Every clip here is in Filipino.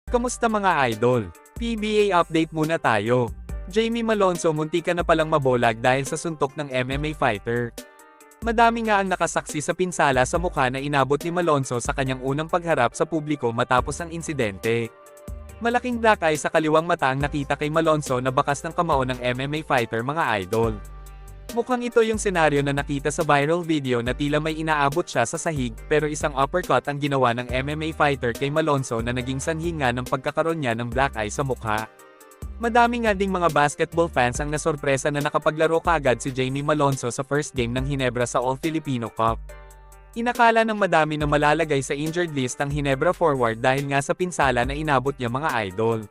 Kamusta mga idol? PBA update muna tayo. Jamie Malonzo muntika na palang mabolag dahil sa suntok ng MMA fighter. Madami nga ang nakasaksi sa pinsala sa mukha na inabot ni Malonzo sa kanyang unang pagharap sa publiko matapos ang insidente. Malaking black eye sa kaliwang mata ang nakita kay Malonzo na bakas ng kamao ng MMA fighter mga idol. Mukhang ito yung senaryo na nakita sa viral video na tila may inaabot siya sa sahig pero isang uppercut ang ginawa ng MMA fighter kay Malonzo na naging sanhi nga ng pagkakaroon niya ng black eye sa mukha. Madami nga ding mga basketball fans ang nasorpresa na nakapaglaro kaagad si Jamie Malonzo sa first game ng Hinebra sa All-Filipino Cup. Inakala ng madami na malalagay sa injured list ang Hinebra forward dahil nga sa pinsala na inabot niya mga idol.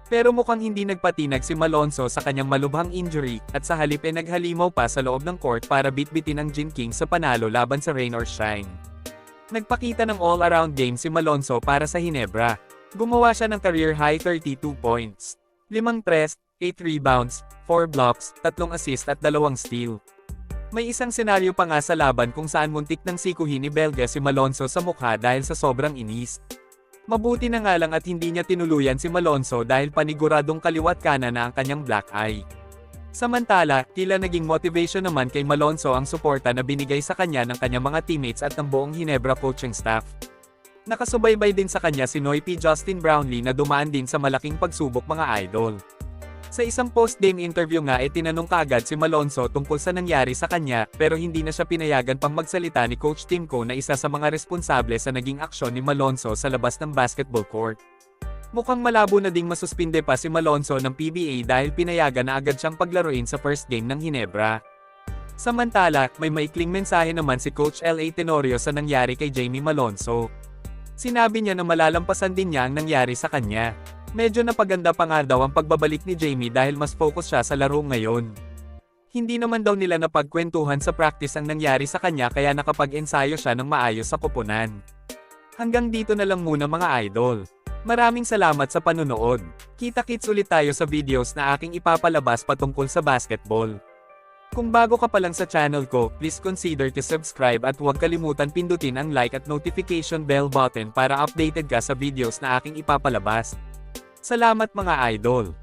Pero mukhang hindi nagpatinag si Malonzo sa kanyang malubhang injury, at sa halip ay naghalimaw pa sa loob ng court para bitbitin ang Gin King sa panalo laban sa Rain or Shine. Nagpakita ng all-around game si Malonzo para sa Hinebra. Gumawa siya ng career-high 32 points, 5 3, 8 rebounds, 4 blocks, 3 assist at 2 steal. May isang senaryo pa nga sa laban kung saan muntik ng sikuhin ni Belga si Malonzo sa mukha dahil sa sobrang inis. Mabuti na nga lang at hindi niya tinuluyan si Malonzo dahil paniguradong kaliwat kanan na ang kanyang black eye. Samantala, tila naging motivation naman kay Malonzo ang suporta na binigay sa kanya ng kanyang mga teammates at ng buong Hinebra coaching staff. Nakasubaybay din sa kanya si Noy P. Justin Brownlee na dumaan din sa malaking pagsubok mga idol. Sa isang post-game interview nga tinanong kaagad si Malonzo tungkol sa nangyari sa kanya pero hindi na siya pinayagan pang magsalita ni Coach Timko na isa sa mga responsable sa naging aksyon ni Malonzo sa labas ng basketball court. Mukhang malabo na ding masuspinde pa si Malonzo ng PBA dahil pinayagan na agad siyang paglaruin sa first game ng Hinebra. Samantala, may maikling mensahe naman si Coach L.A. Tenorio sa nangyari kay Jamie Malonzo. Sinabi niya na malalampasan din niya ang nangyari sa kanya. Medyo napaganda pa nga daw ang pagbabalik ni Jamie dahil mas focus siya sa laro ngayon. Hindi naman daw nila napagkwentuhan sa practice ang nangyari sa kanya kaya nakapag-ensayo siya ng maayos sa koponan. Hanggang dito na lang muna mga idol. Maraming salamat sa panunood. Kita-kits ulit tayo sa videos na aking ipapalabas patungkol sa basketball. Kung bago ka pa lang sa channel ko, please consider to subscribe at huwag kalimutan pindutin ang like at notification bell button para updated ka sa videos na aking ipapalabas. Salamat mga idol!